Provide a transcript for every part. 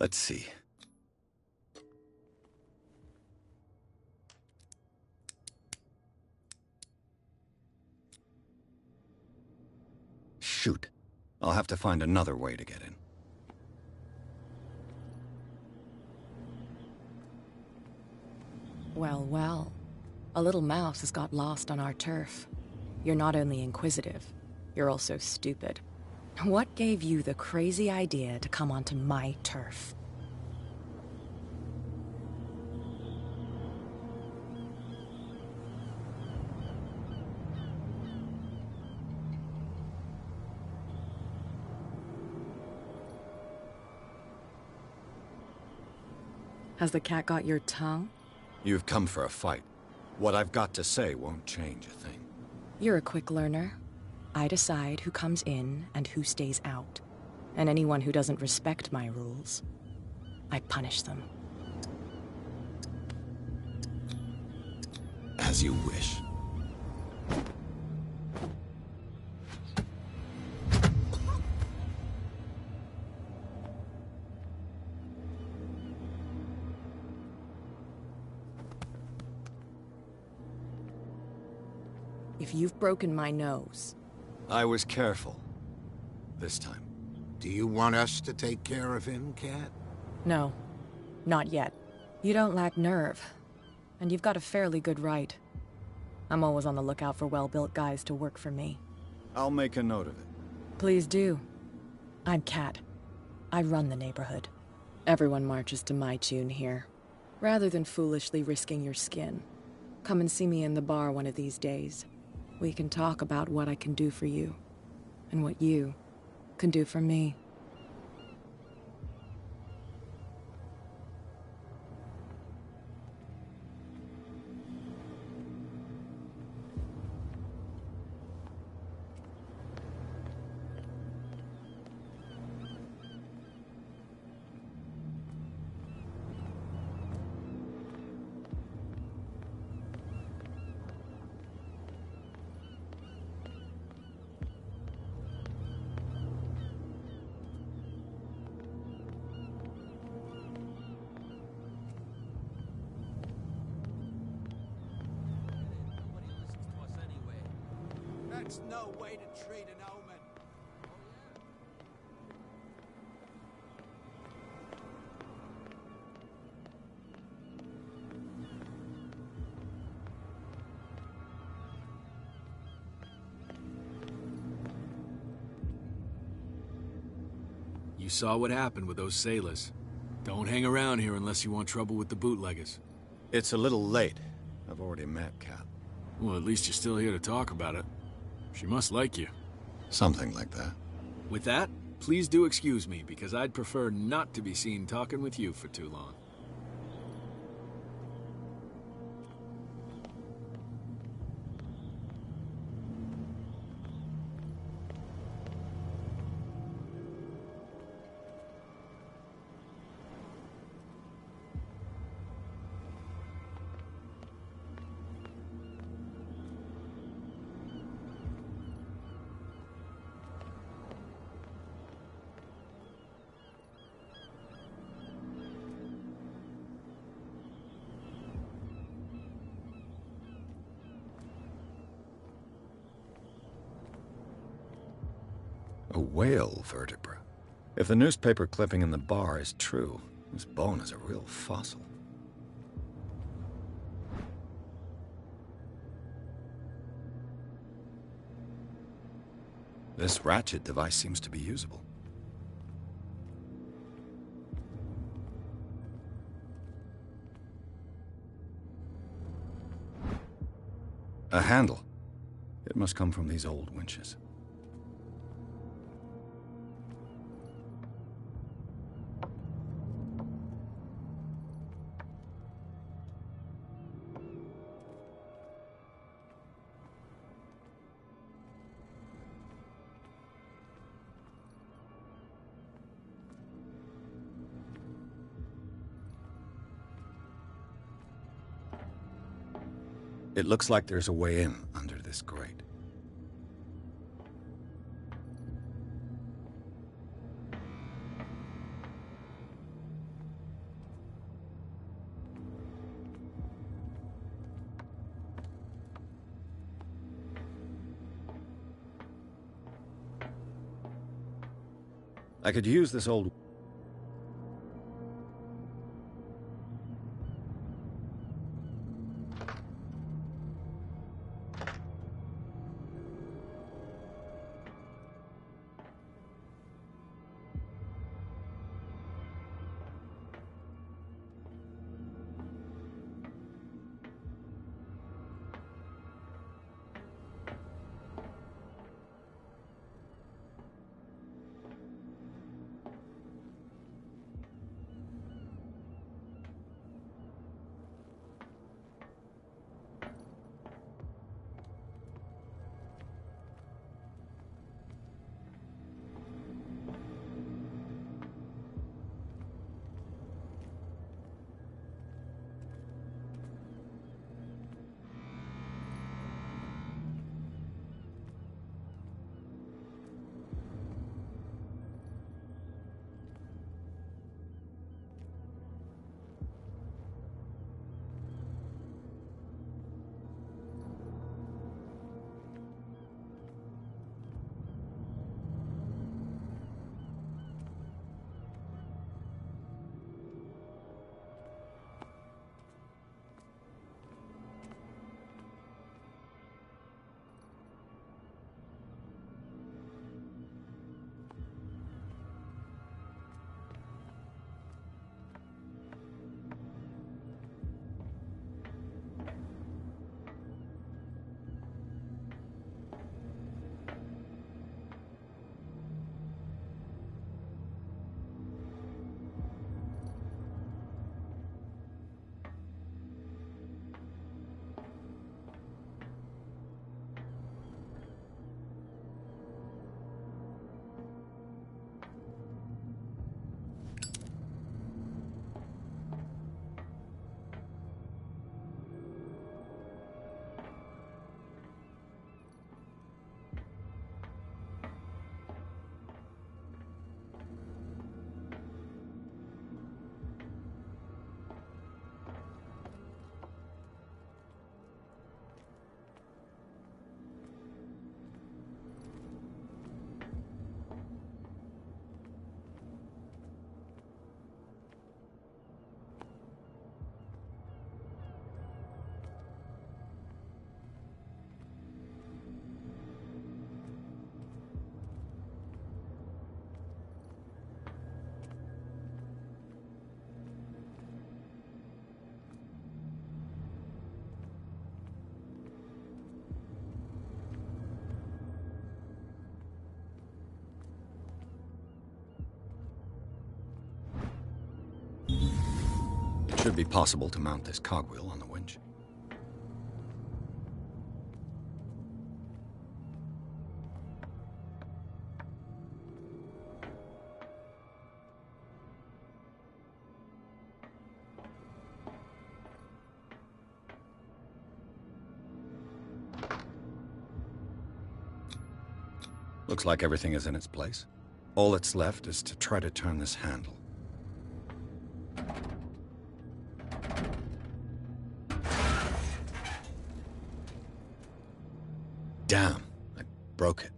Let's see. Shoot. I'll have to find another way to get in. Well, well. A little mouse has got lost on our turf. You're not only inquisitive, you're also stupid. What gave you the crazy idea to come onto my turf? Has the cat got your tongue? You've come for a fight. What I've got to say won't change a thing. You're a quick learner. I decide who comes in and who stays out. And anyone who doesn't respect my rules, I punish them. As you wish. If you've broken my nose... I was careful. This time. Do you want us to take care of him, Cat? No. Not yet. You don't lack nerve. And you've got a fairly good right. I'm always on the lookout for well-built guys to work for me. I'll make a note of it. Please do. I'm Cat. I run the neighborhood. Everyone marches to my tune here. Rather than foolishly risking your skin, come and see me in the bar one of these days. We can talk about what I can do for you, and what you can do for me. That's no way to treat an omen. You saw what happened with those sailors. Don't hang around here unless you want trouble with the bootleggers. It's a little late. I've already met Kat. Well, at least you're still here to talk about it. She must like you. Something like that. With that, please do excuse me, because I'd prefer not to be seen talking with you for too long. A whale vertebra. If the newspaper clipping in the bar is true, this bone is a real fossil. This ratchet device seems to be usable. A handle. It must come from these old winches. It looks like there's a way in under this grate. I could use this old... It should be possible to mount this cogwheel on the winch. Looks like everything is in its place. All that's left is to try to turn this handle. Damn, I broke it.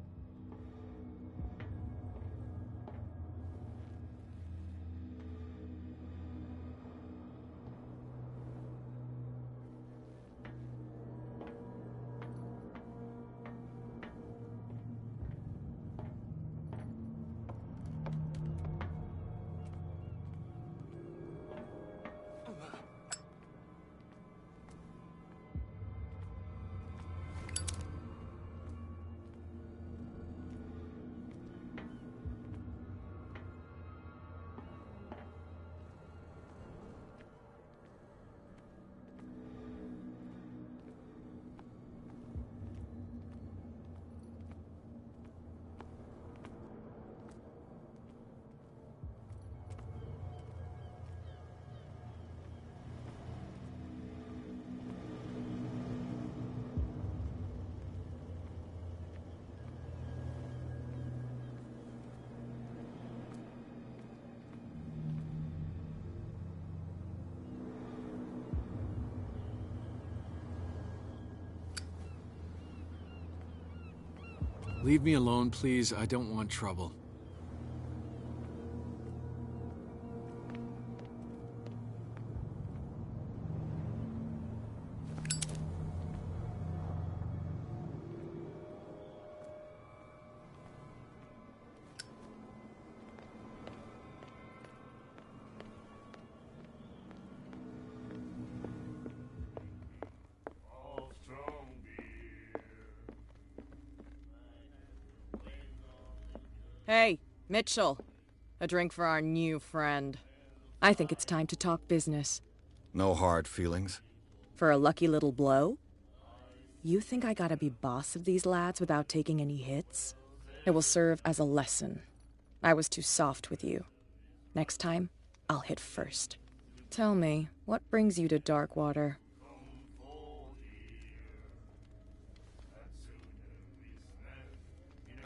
Leave me alone, please. I don't want trouble. Hey, Mitchell. A drink for our new friend. I think it's time to talk business. No hard feelings? For a lucky little blow? You think I gotta be boss of these lads without taking any hits? It will serve as a lesson. I was too soft with you. Next time, I'll hit first. Tell me, what brings you to Darkwater?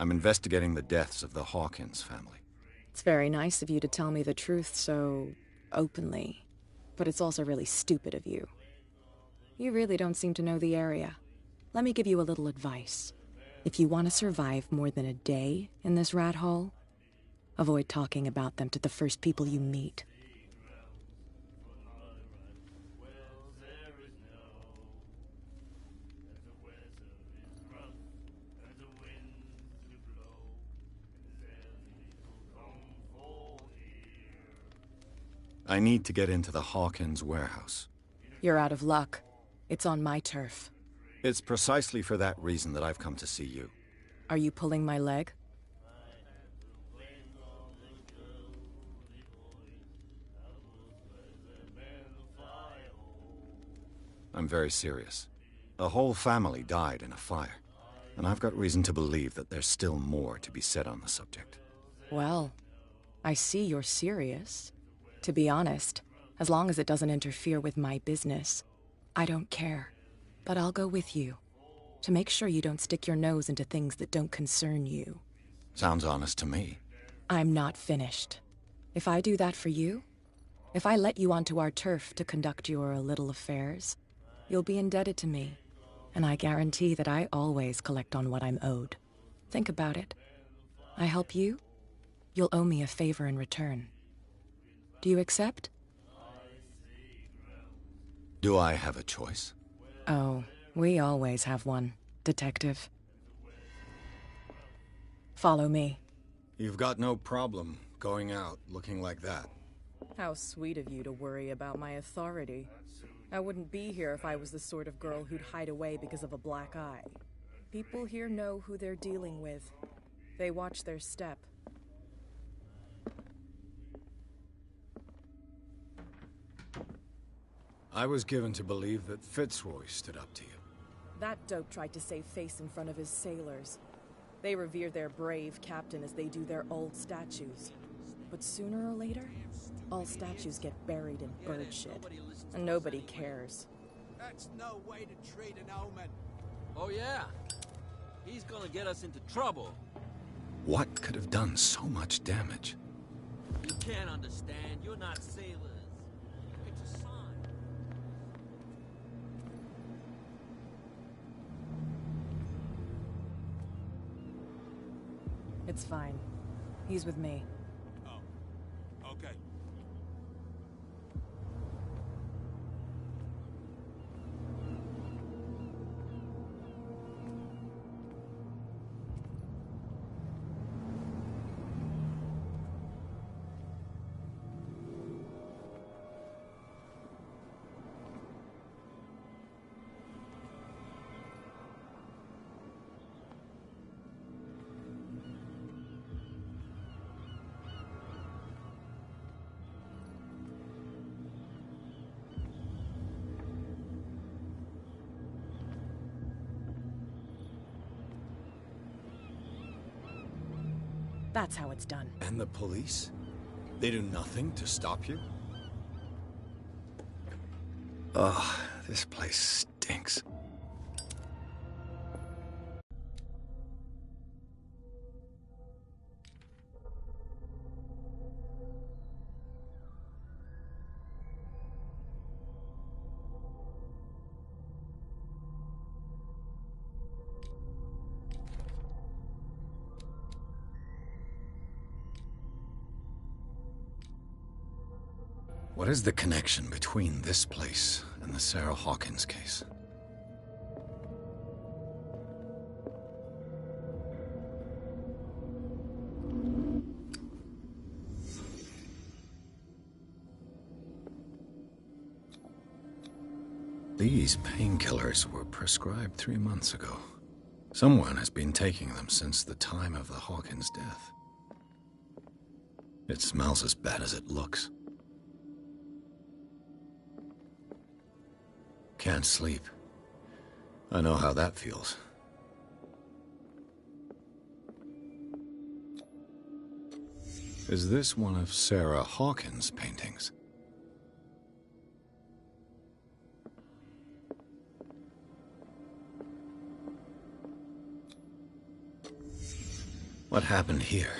I'm investigating the deaths of the Hawkins family. It's very nice of you to tell me the truth so openly. But it's also really stupid of you. You really don't seem to know the area. Let me give you a little advice. If you want to survive more than a day in this rat hole, avoid talking about them to the first people you meet. I need to get into the Hawkins warehouse. You're out of luck. It's on my turf. It's precisely for that reason that I've come to see you. Are you pulling my leg? I'm very serious. A whole family died in a fire, and I've got reason to believe that there's still more to be said on the subject. Well, I see you're serious. To be honest, as long as it doesn't interfere with my business, I don't care. But I'll go with you, to make sure you don't stick your nose into things that don't concern you. Sounds honest to me. I'm not finished. If I do that for you, if I let you onto our turf to conduct your little affairs, you'll be indebted to me, and I guarantee that I always collect on what I'm owed. Think about it. I help you, you'll owe me a favor in return. Do you accept? Do I have a choice? Oh, we always have one, Detective. Follow me. You've got no problem going out looking like that. How sweet of you to worry about my authority. I wouldn't be here if I was the sort of girl who'd hide away because of a black eye. People here know who they're dealing with. They watch their step. I was given to believe that Fitzroy stood up to you. That dope tried to save face in front of his sailors. They revere their brave captain as they do their old statues. But sooner or later, all statues get buried in bird shit. And nobody cares. That's no way to treat an omen. Oh yeah? He's gonna get us into trouble. What could have done so much damage? You can't understand. You're not sailors. It's a sign. It's fine. He's with me. Oh, okay. That's how it's done. And the police? They do nothing to stop you? Ugh, this place stinks. What is the connection between this place and the Sarah Hawkins case? These painkillers were prescribed 3 months ago. Someone has been taking them since the time of the Hawkins' death. It smells as bad as it looks. Can't sleep. I know how that feels. Is this one of Sarah Hawkins' paintings? What happened here?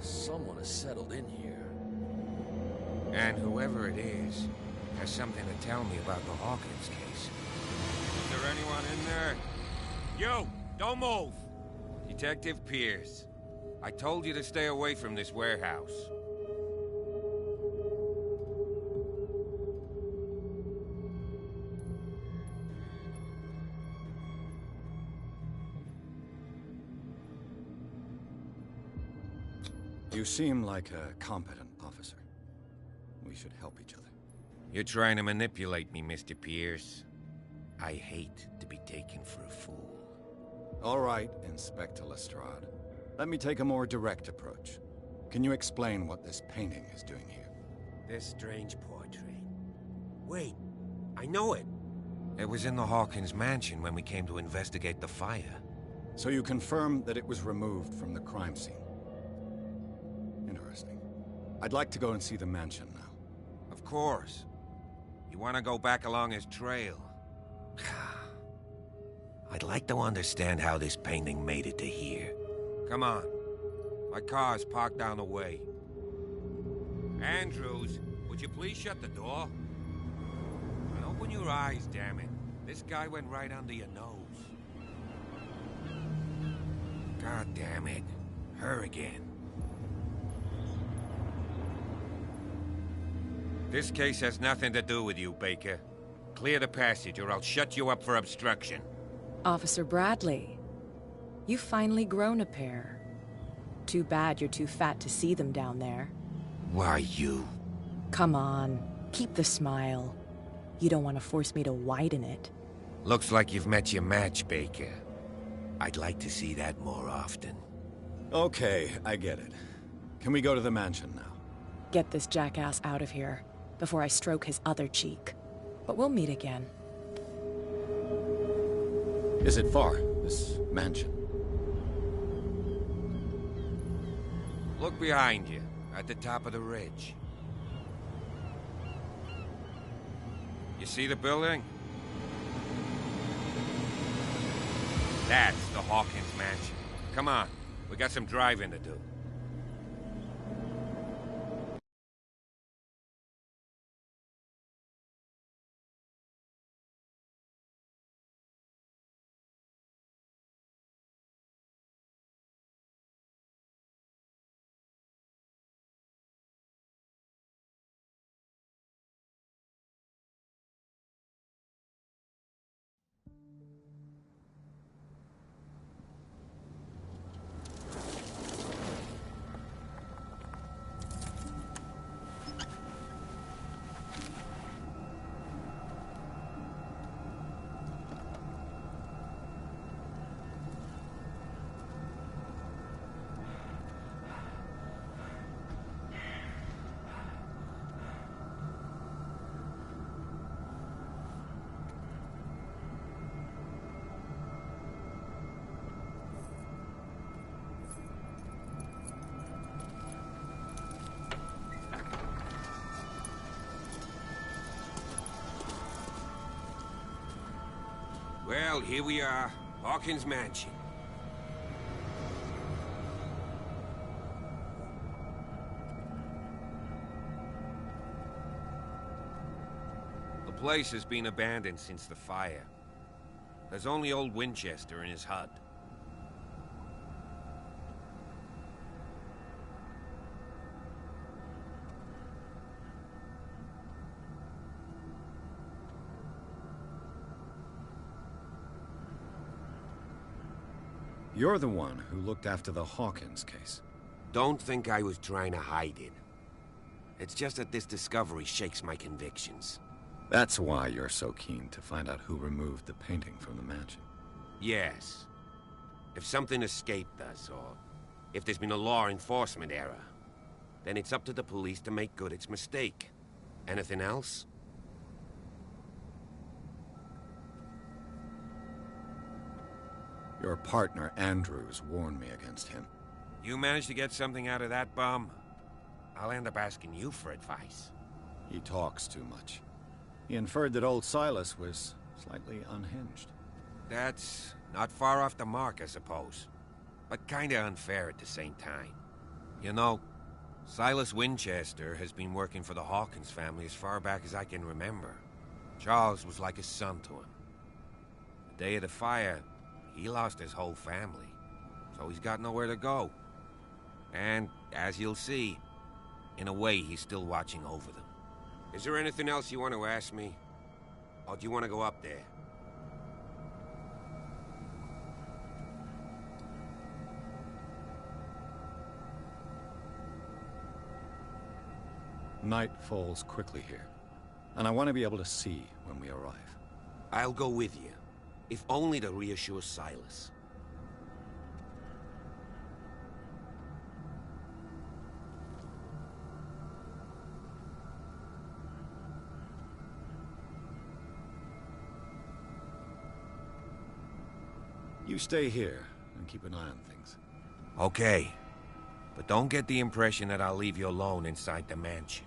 Someone has settled in here. And whoever it is has something to tell me about the Hawkins case. Is there anyone in there? You! Don't move! Detective Pierce. I told you to stay away from this warehouse. You seem like a competent officer. We should help each other. You're trying to manipulate me, Mr. Pierce. I hate to be taken for a fool. All right, Inspector Lestrade. Let me take a more direct approach. Can you explain what this painting is doing here? This strange portrait. Wait, I know it. It was in the Hawkins mansion when we came to investigate the fire. So you confirm that it was removed from the crime scene? Interesting. I'd like to go and see the mansion now. Of course. You want to go back along his trail? I'd like to understand how this painting made it to here. Come on. My car's parked down the way. Andrews, would you please shut the door? And open your eyes, damn it. This guy went right under your nose. God damn it. Her again. This case has nothing to do with you, Baker. Clear the passage or I'll shut you up for obstruction. Officer Bradley, you've finally grown a pair. Too bad you're too fat to see them down there. Why, you? Come on, keep the smile. You don't want to force me to widen it. Looks like you've met your match, Baker. I'd like to see that more often. Okay, I get it. Can we go to the mansion now? Get this jackass out of here. before I stroke his other cheek. But we'll meet again. Is it far, this mansion? Look behind you, at the top of the ridge. You see the building? That's the Hawkins mansion. Come on, we got some driving to do. Well, here we are, Hawkins Mansion. The place has been abandoned since the fire. There's only old Winchester in his hut. You're the one who looked after the Hawkins case. Don't think I was trying to hide it. It's just that this discovery shakes my convictions. That's why you're so keen to find out who removed the painting from the mansion. Yes. If something escaped us, or if there's been a law enforcement error, then it's up to the police to make good its mistake. Anything else? Your partner, Andrews, warned me against him. You managed to get something out of that bum? I'll end up asking you for advice. He talks too much. He inferred that old Silas was slightly unhinged. That's not far off the mark, I suppose. But kinda unfair at the same time. You know, Silas Winchester has been working for the Hawkins family as far back as I can remember. Charles was like a son to him. The day of the fire, he lost his whole family, so he's got nowhere to go. And, as you'll see, in a way, he's still watching over them. Is there anything else you want to ask me? Or do you want to go up there? Night falls quickly here, and I want to be able to see when we arrive. I'll go with you, if only to reassure Silas. You stay here and keep an eye on things. Okay, but don't get the impression that I'll leave you alone inside the mansion.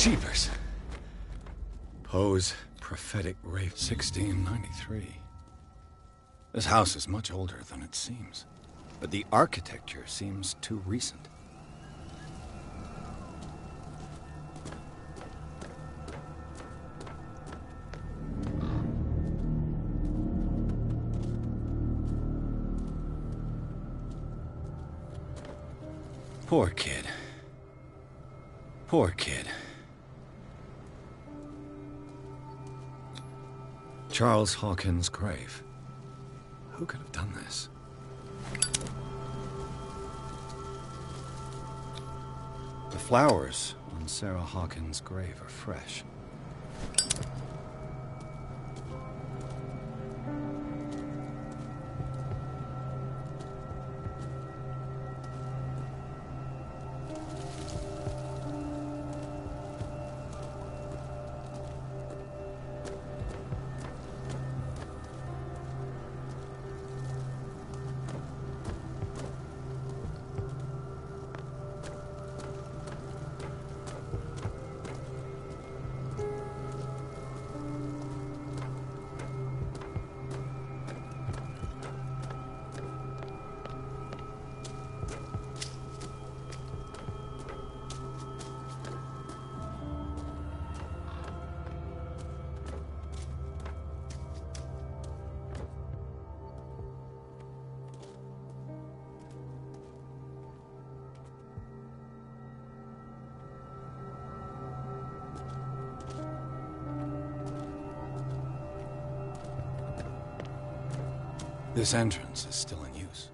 Jeepers. Poe's prophetic wraith, 1693. This house is much older than it seems, but the architecture seems too recent. Poor kid. Poor kid. Charles Hawkins' grave. Who could have done this? The flowers on Sarah Hawkins' grave are fresh. This entrance is still in use.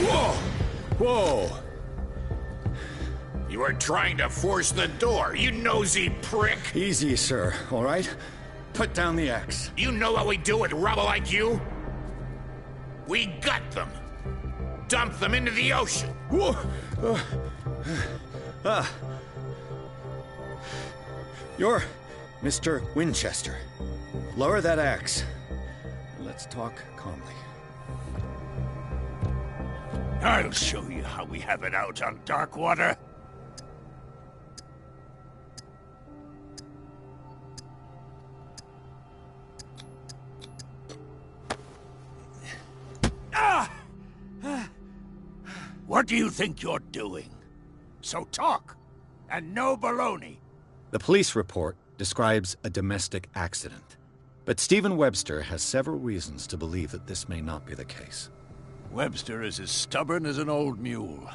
Whoa! Whoa! You were trying to force the door, you nosy prick! Easy, sir, all right? Put down the axe. You know what we do with rubble like you? We gut them. Dump them into the ocean. Whoa! You're Mr. Winchester. Lower that axe. Let's talk calmly. I'll show you how we have it out on Darkwater. What do you think you're doing? So talk, and no baloney. The police report describes a domestic accident, but Stephen Webster has several reasons to believe that this may not be the case. Webster is as stubborn as an old mule.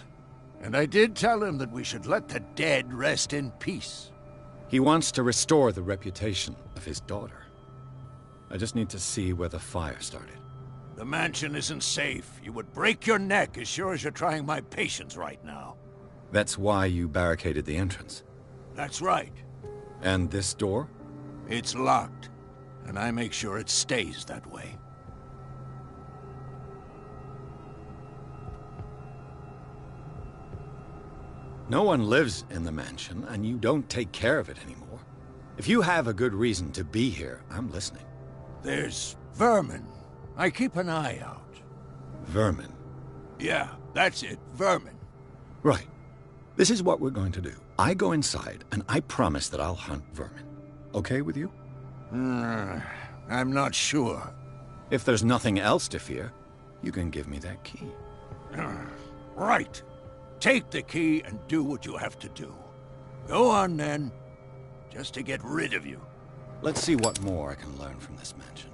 And I did tell him that we should let the dead rest in peace. He wants to restore the reputation of his daughter. I just need to see where the fire started. The mansion isn't safe. You would break your neck as sure as you're trying my patience right now. That's why you barricaded the entrance. That's right. And this door? It's locked, and I make sure it stays that way. No one lives in the mansion, and you don't take care of it anymore. If you have a good reason to be here, I'm listening. There's vermin. I keep an eye out. Vermin? Yeah, that's it, vermin. Right. This is what we're going to do. I go inside, and I promise that I'll hunt vermin. Okay with you? I'm not sure. If there's nothing else to fear, you can give me that key. Right. Take the key and do what you have to do. Go on, then. Just to get rid of you. Let's see what more I can learn from this mansion.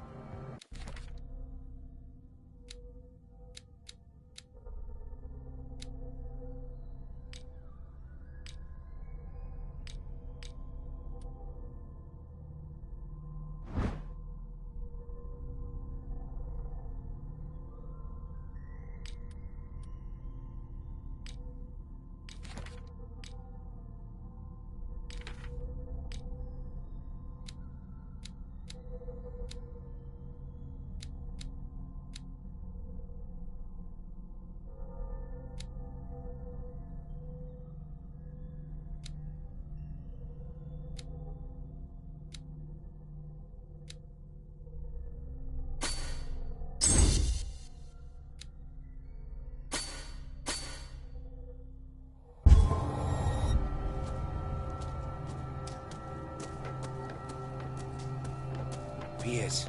this.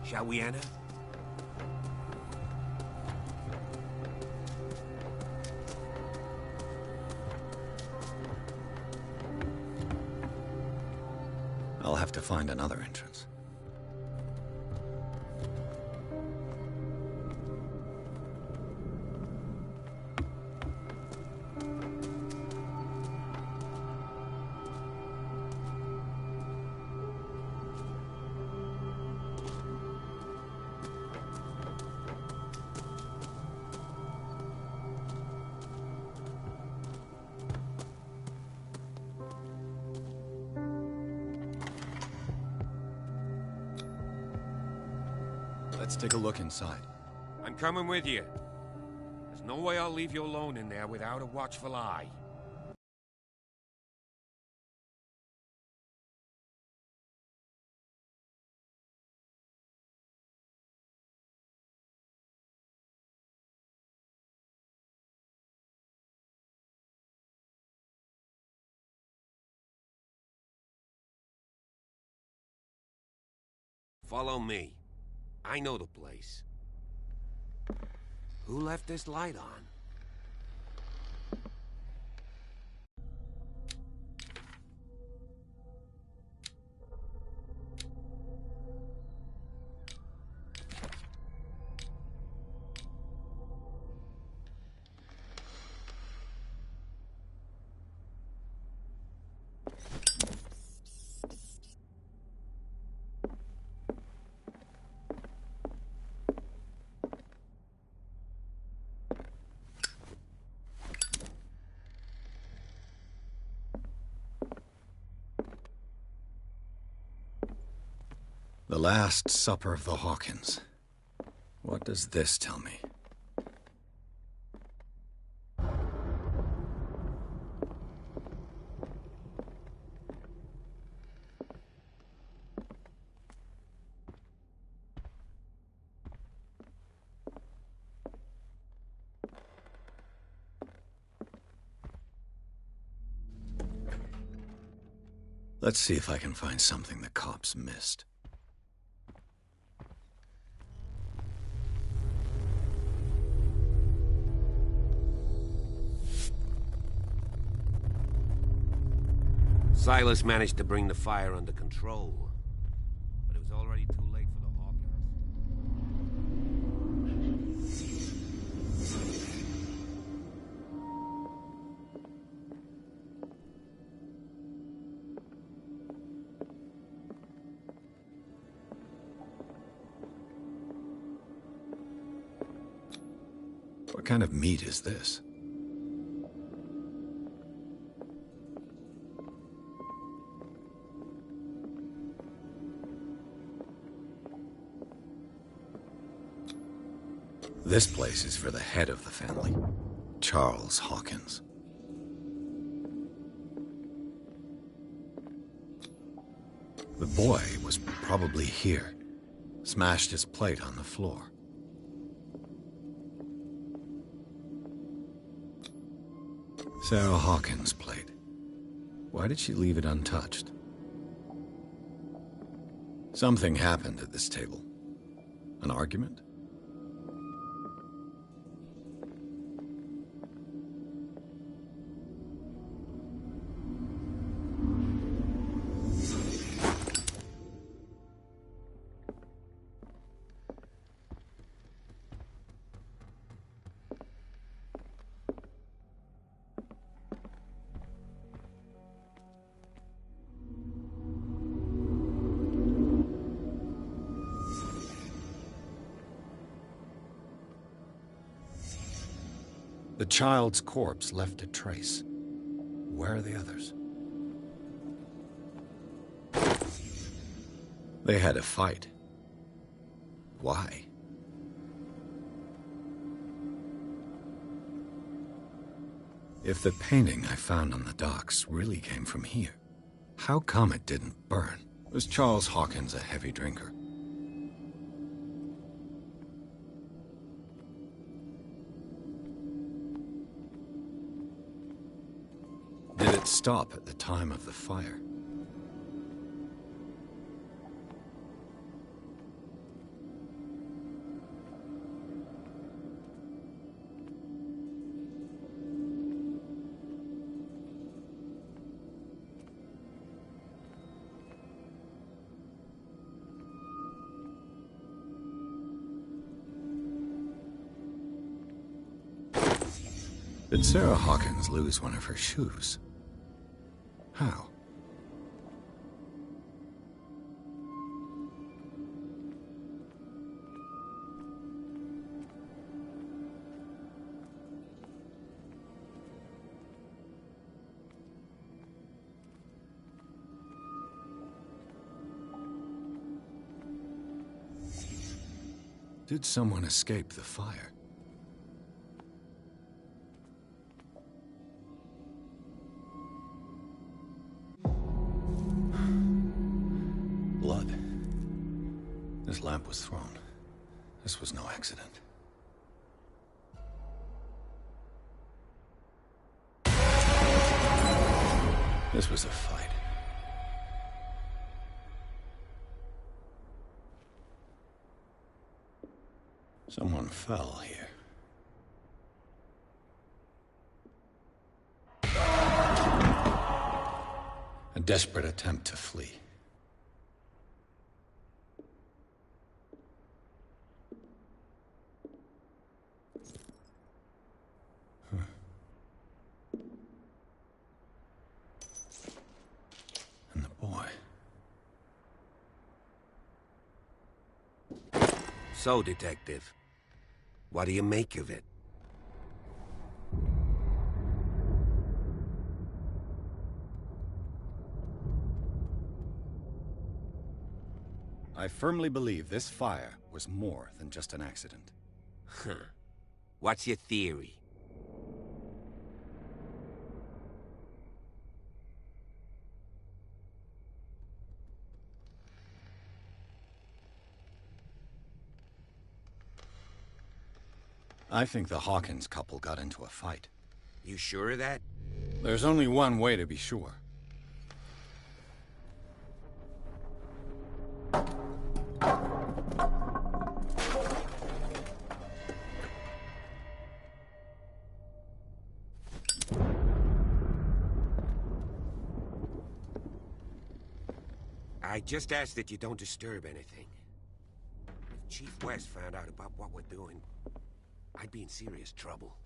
Shall we enter? I'll have to find another entrance. Let's take a look inside. I'm coming with you. There's no way I'll leave you alone in there without a watchful eye. Follow me. I know the place. Who left this light on? The Last Supper of the Hawkins. What does this tell me? Let's see if I can find something the cops missed. Silas managed to bring the fire under control, but it was already too late for the Hawkins. What kind of meat is this? This place is for the head of the family, Charles Hawkins. The boy was probably here, smashed his plate on the floor. Sarah Hawkins' plate. Why did she leave it untouched? Something happened at this table. An argument? The child's corpse left a trace. Where are the others? They had a fight. Why? If the painting I found on the docks really came from here, how come it didn't burn? Was Charles Hawkins a heavy drinker? Did it stop at the time of the fire? Did Sarah Hawkins lose one of her shoes? How? Did someone escape the fire? Blood. This lamp was thrown. This was no accident. This was a fight. Someone fell here. A desperate attempt to flee. And the boy. So, Detective, what do you make of it? I firmly believe this fire was more than just an accident. Huh. What's your theory? I think the Hawkins couple got into a fight. You sure of that? There's only one way to be sure. I just ask that you don't disturb anything. If Chief West found out about what we're doing, I'd be in serious trouble.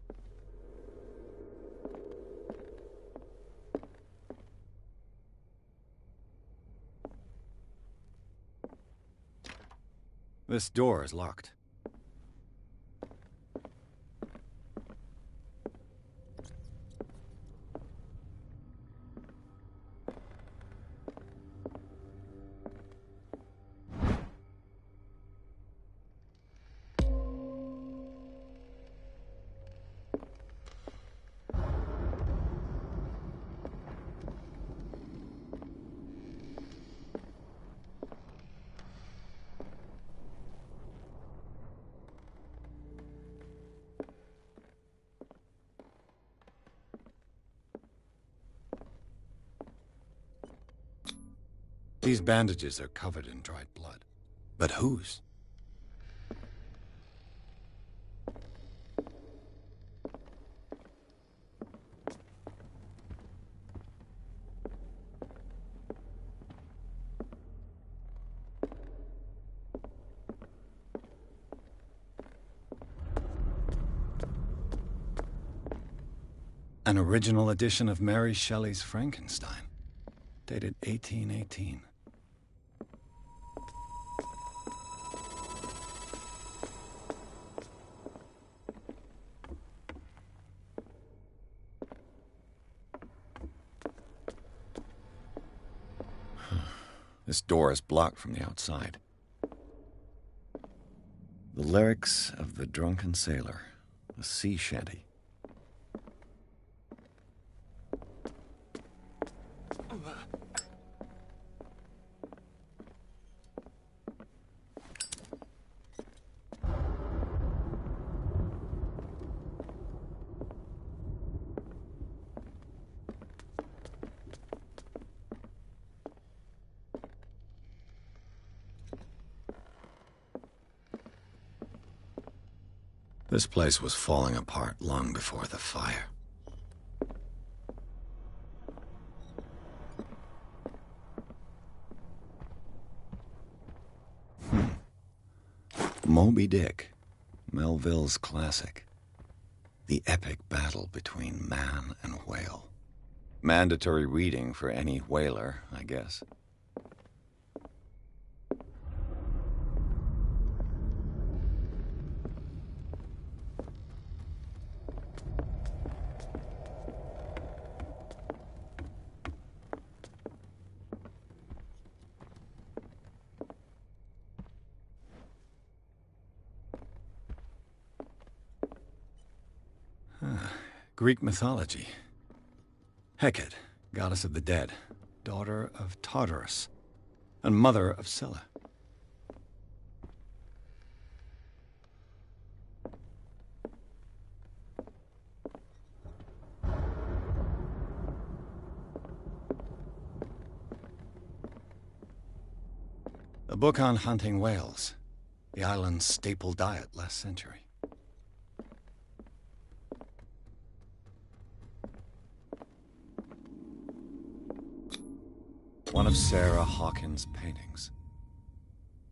This door is locked. These bandages are covered in dried blood. But whose? An original edition of Mary Shelley's Frankenstein, dated 1818. This door is blocked from the outside. The lyrics of the drunken sailor, a sea shanty. This place was falling apart long before the fire. Moby Dick, Melville's classic. The epic battle between man and whale. Mandatory reading for any whaler, I guess. Greek mythology. Hecate, goddess of the dead, daughter of Tartarus, and mother of Scylla. A book on hunting whales, the island's staple diet last century. One of Sarah Hawkins' paintings.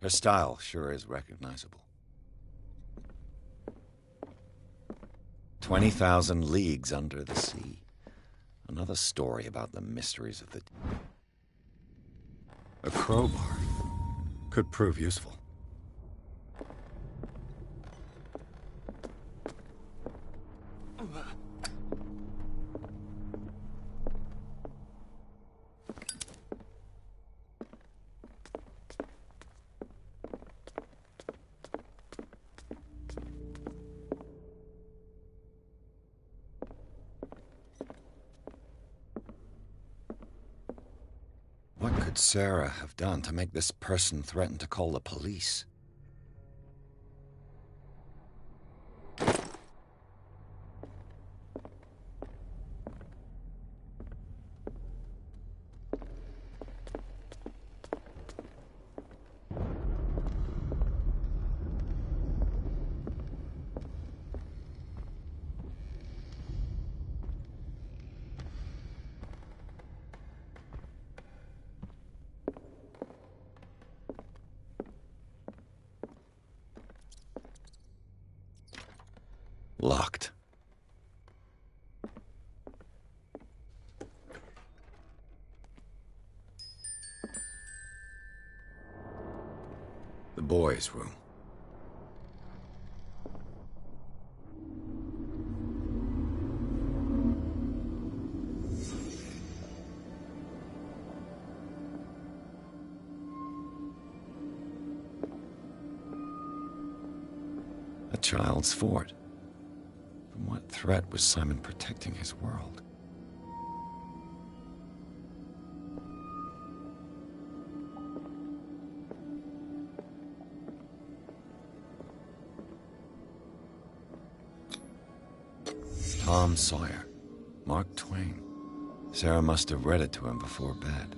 Her style sure is recognizable. 20,000 Leagues Under the Sea. Another story about the mysteries of the... A crowbar could prove useful. What could Sarah have done to make this person threaten to call the police? Locked. The boys' room. A child's fort. From what threat was Simon protecting his world? Tom Sawyer, Mark Twain. Sarah must have read it to him before bed.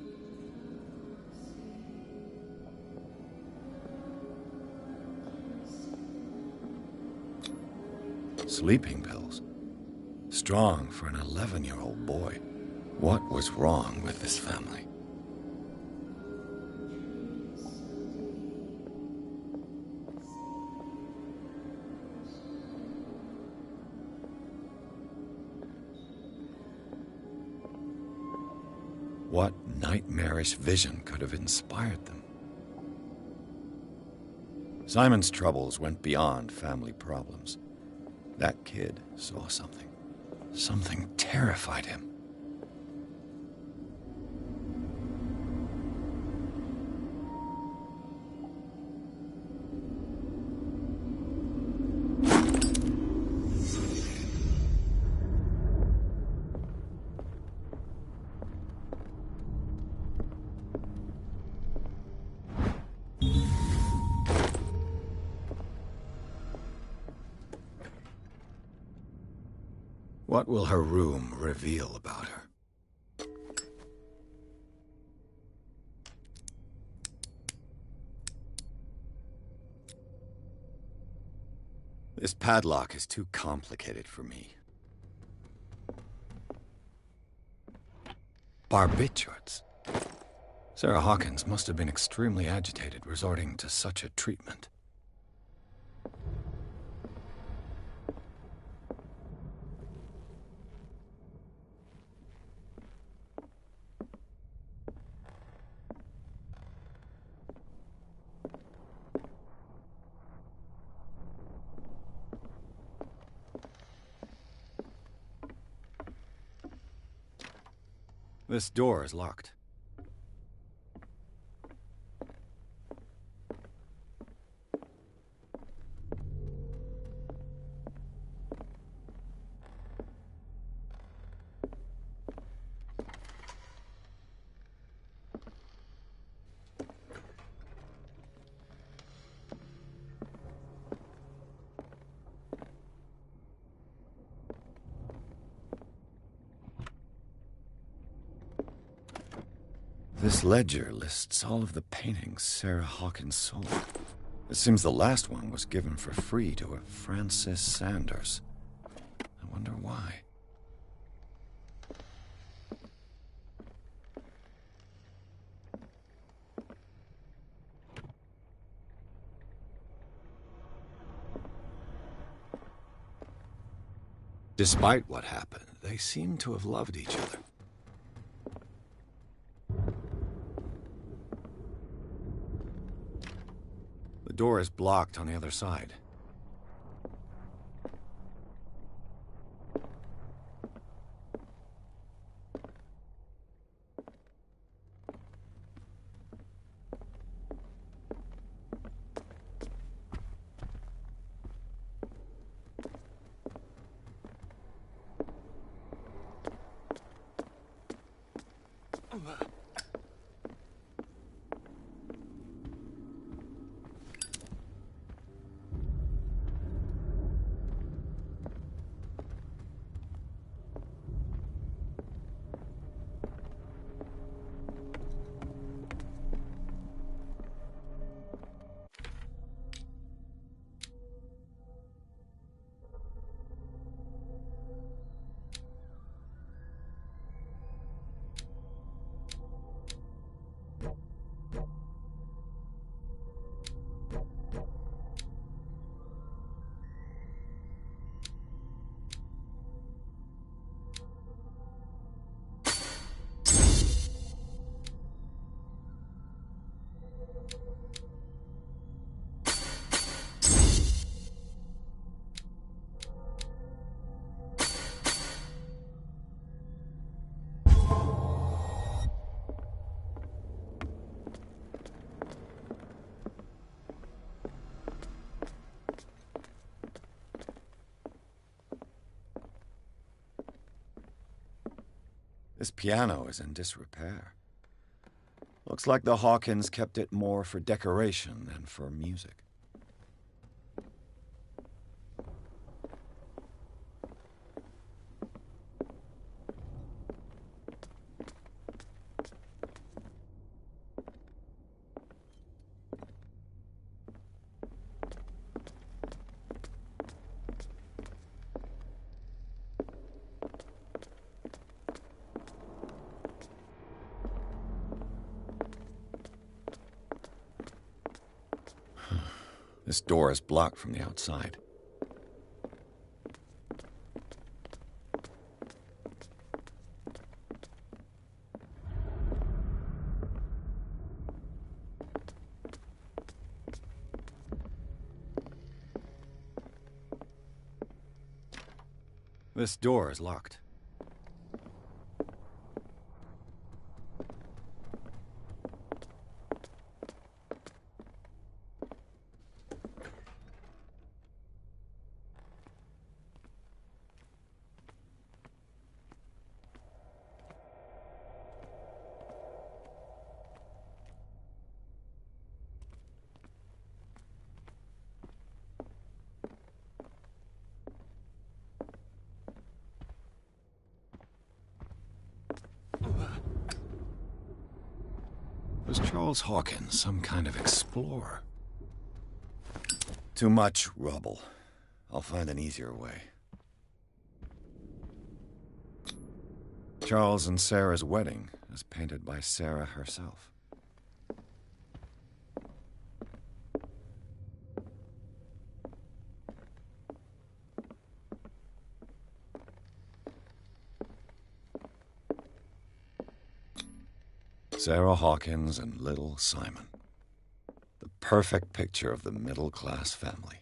Sleeping pills. Strong for an 11-year-old boy. What was wrong with this family? What nightmarish vision could have inspired them? Simon's troubles went beyond family problems. That kid saw something. Something terrified him. What will her room reveal about her? This padlock is too complicated for me. Barbiturates. Sarah Hawkins must have been extremely agitated, resorting to such a treatment. This door is locked. This ledger lists all of the paintings Sarah Hawkins sold. It seems the last one was given for free to a Francis Sanders. I wonder why. Despite what happened, they seem to have loved each other. The door is blocked on the other side. This piano is in disrepair. Looks like the Hawkins kept it more for decoration than for music. This door is blocked from the outside. This door is locked. Was Charles Hawkins some kind of explorer? Too much rubble. I'll find an easier way. Charles and Sarah's wedding, as painted by Sarah herself. Sarah Hawkins and little Simon. The perfect picture of the middle-class family.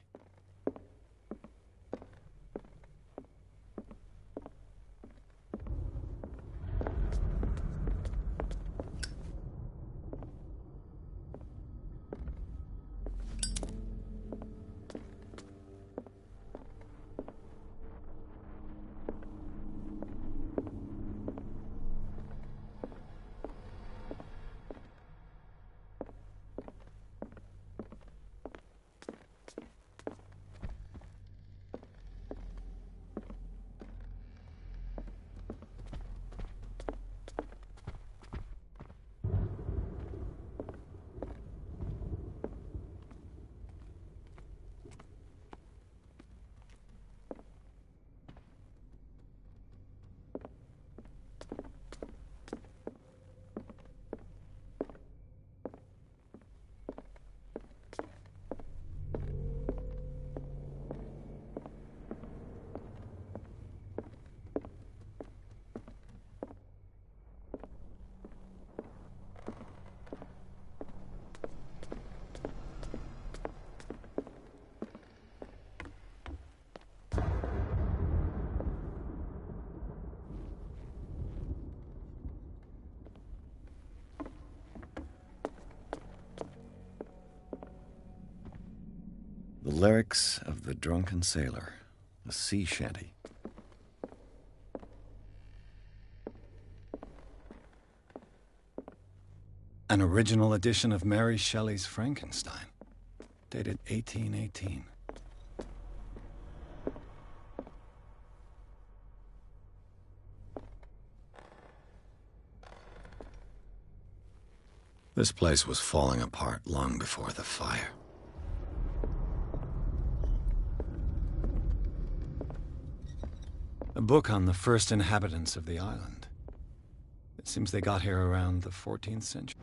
Lyrics of the Drunken Sailor, a sea shanty. An original edition of Mary Shelley's Frankenstein, dated 1818. This place was falling apart long before the fire. A book on the first inhabitants of the island. It seems they got here around the 14th century.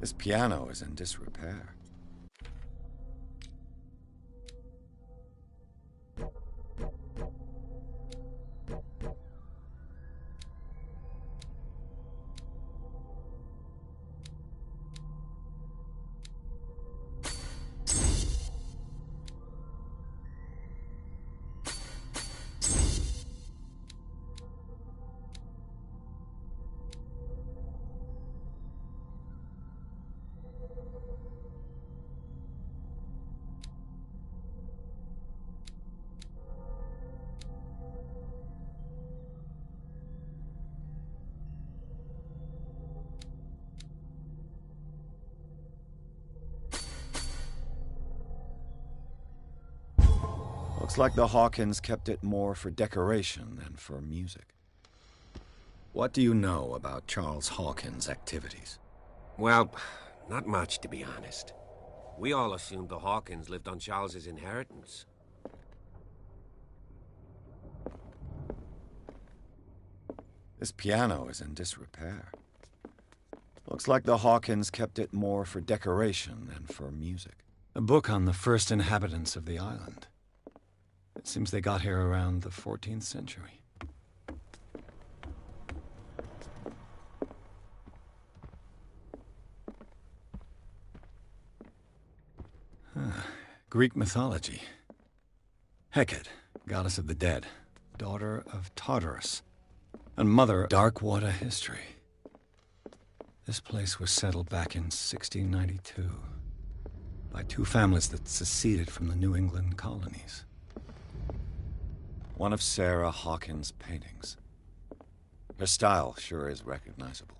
This piano is in disrepair. Looks like the Hawkins kept it more for decoration than for music. What do you know about Charles Hawkins' activities? Well, not much, to be honest. We all assumed the Hawkins lived on Charles's inheritance. This piano is in disrepair. Looks like the Hawkins kept it more for decoration than for music. A book on the first inhabitants of the island. It seems they got here around the 14th century. Greek mythology. Hecate, goddess of the dead, daughter of Tartarus, and mother of dark water history. This place was settled back in 1692 by two families that seceded from the New England colonies. One of Sarah Hawkins' paintings. Her style sure is recognizable.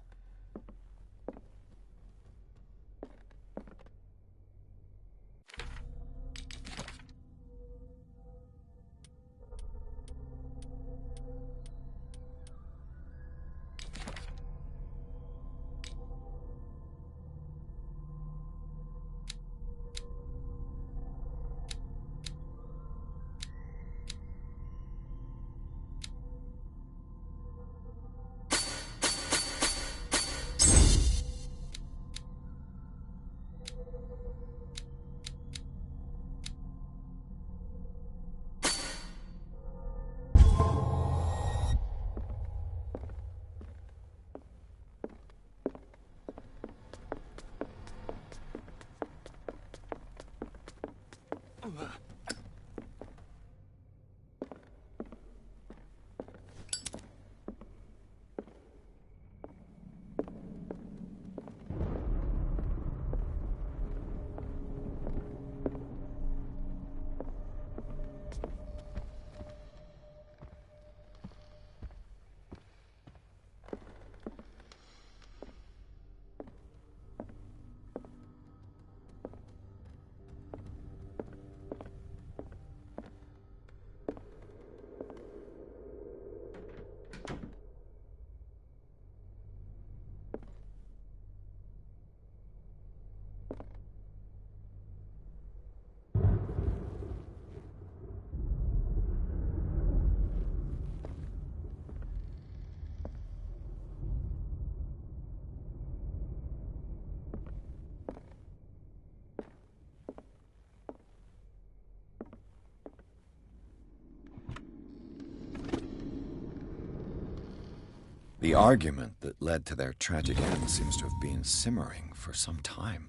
The argument that led to their tragic end seems to have been simmering for some time.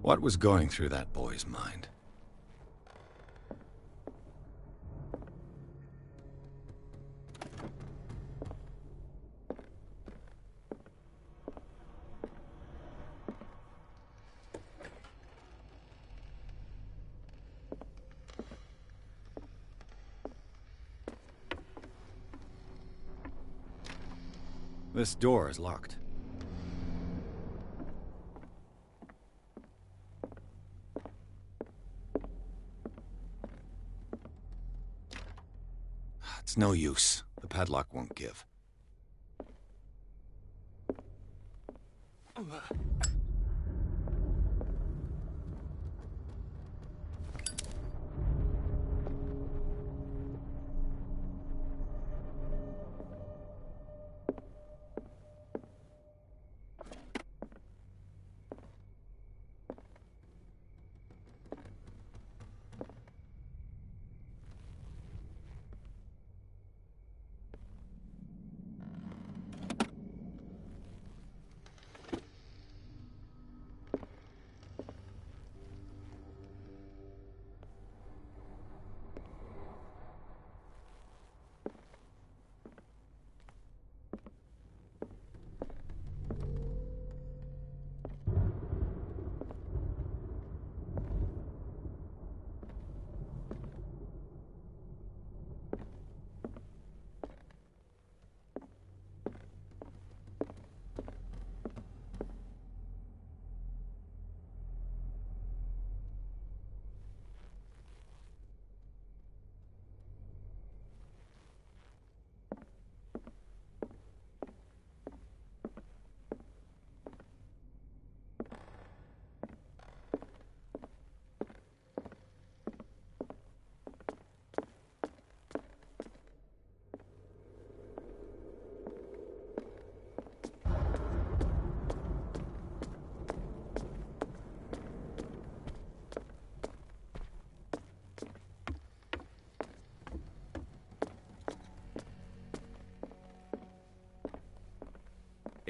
What was going through that boy's mind? This door is locked. It's no use. The padlock won't give.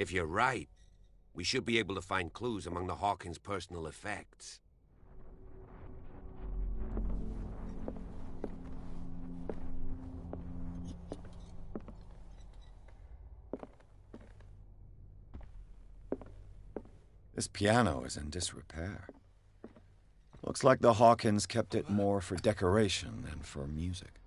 If you're right, we should be able to find clues among the Hawkins' personal effects. This piano is in disrepair. Looks like the Hawkins kept it more for decoration than for music.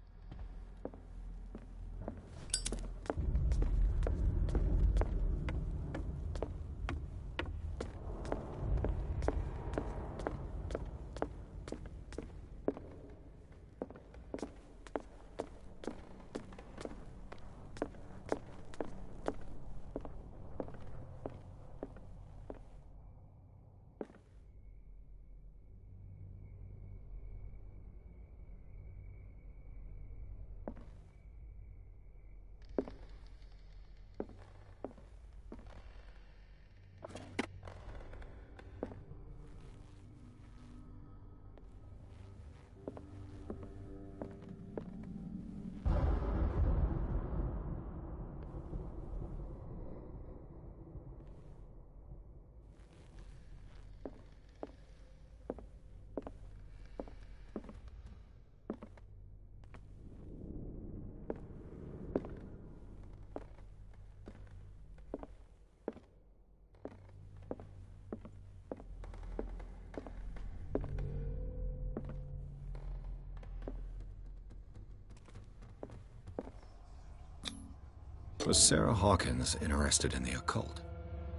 Was Sarah Hawkins interested in the occult?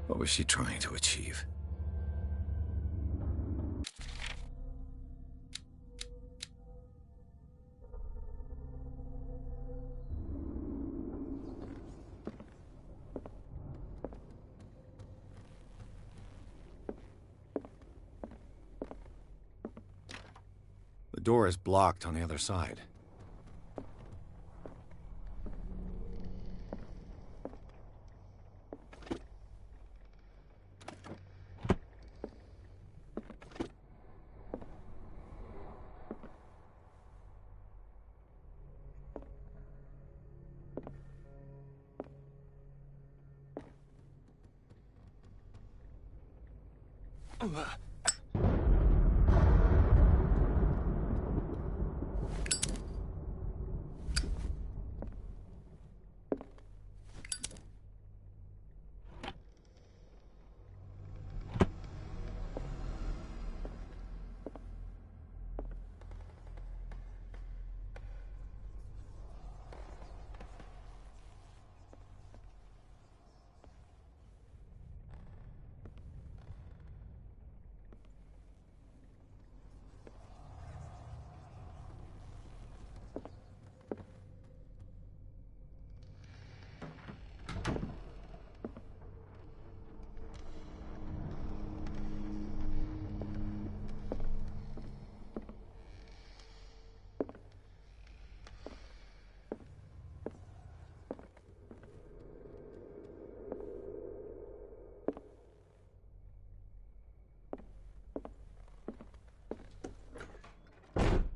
What was she trying to achieve? door is blocked on the other side.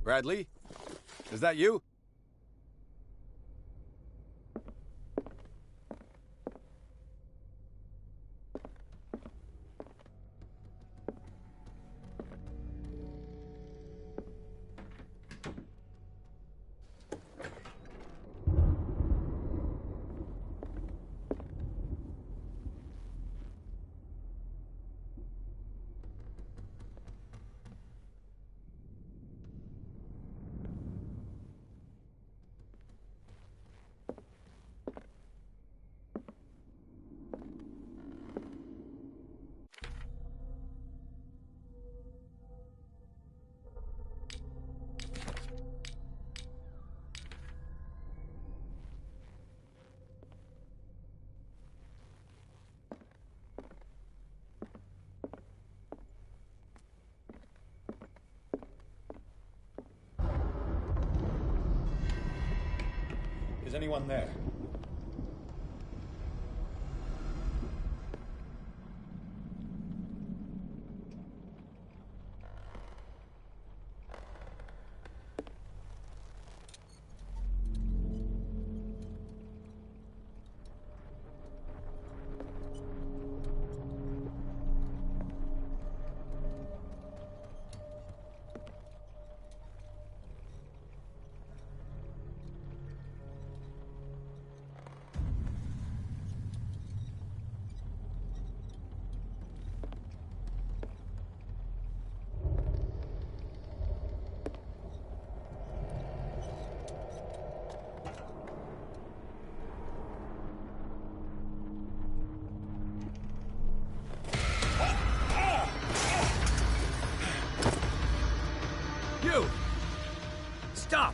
Bradley? Is that you? Is anyone there? You! Stop!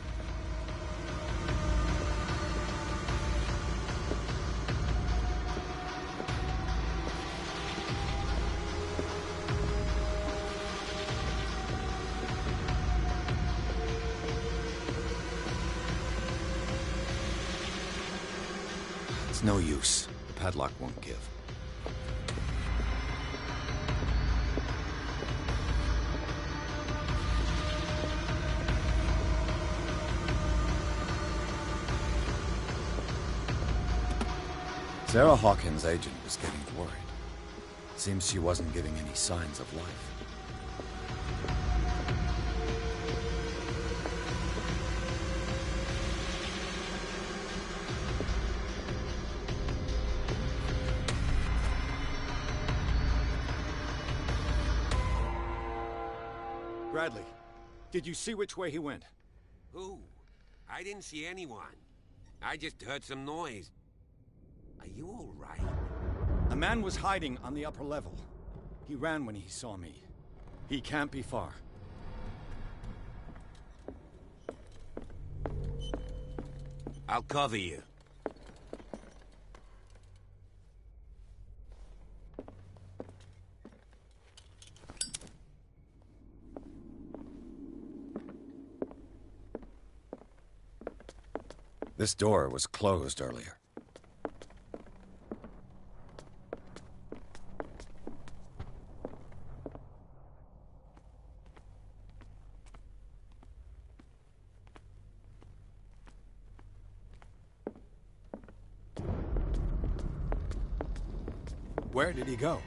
It's no use. The padlock won't give. Sarah Hawkins' agent was getting worried. Seems she wasn't giving any signs of life. Bradley, did you see which way he went? Who? I didn't see anyone. I just heard some noise. Are you all right? A man was hiding on the upper level. He ran when he saw me. He can't be far. I'll cover you. This door was closed earlier. Where did he go?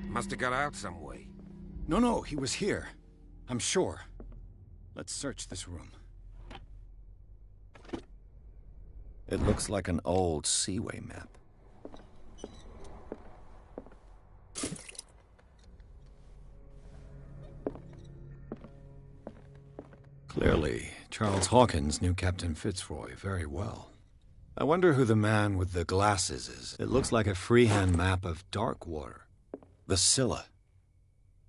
Must have got out some way. No, he was here. I'm sure. Let's search this room. It looks like an old seaway map. Clearly, Charles Hawkins knew Captain Fitzroy very well. I wonder who the man with the glasses is. It looks like a freehand map of Darkwater. The Scylla.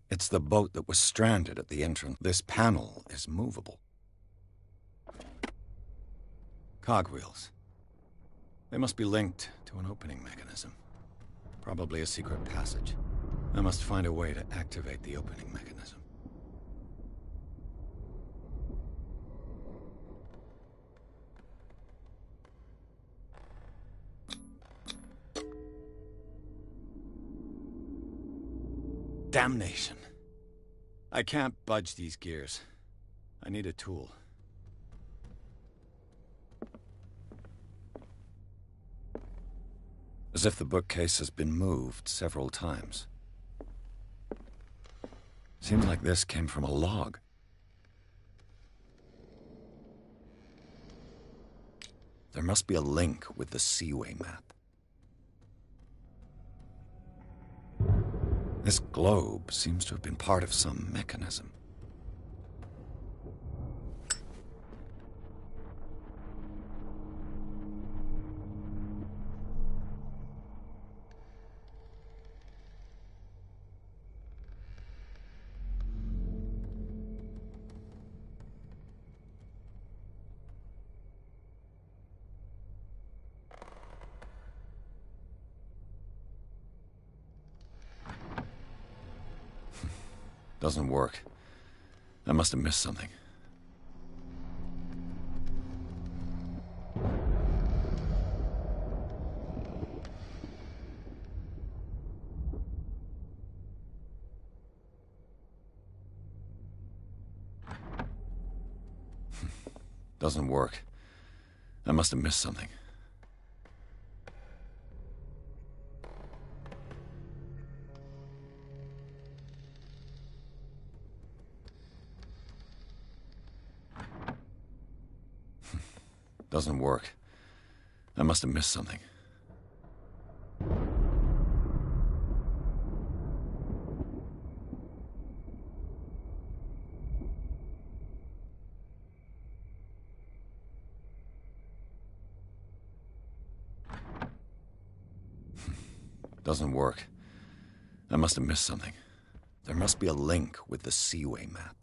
It's the boat that was stranded at the entrance. This panel is movable. Cogwheels. They must be linked to an opening mechanism. Probably a secret passage. I must find a way to activate the opening mechanism. Damnation. I can't budge these gears. I need a tool. As if the bookcase has been moved several times. Seems like this came from a log. There must be a link with the Seaway map. This globe seems to have been part of some mechanism. Doesn't work. I must have missed something. Doesn't work. I must have missed something. Doesn't work. I must have missed something. Doesn't work. I must have missed something. There must be a link with the Seaway map.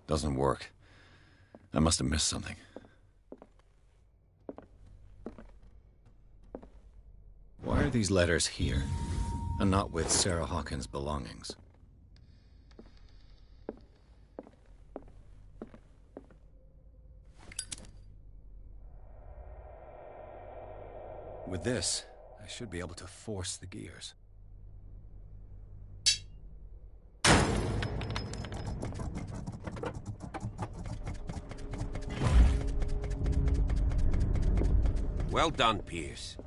Doesn't work. I must have missed something. Why are these letters here, and not with Sarah Hawkins' belongings? With this, I should be able to force the gears. Well done, Pierce.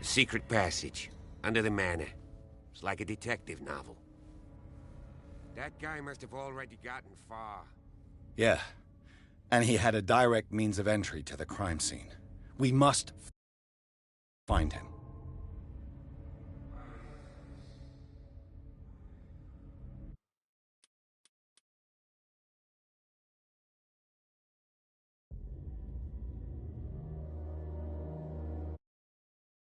A secret passage, under the manor. It's like a detective novel. That guy must have already gotten far. Yeah. And he had a direct means of entry to the crime scene. We must find him.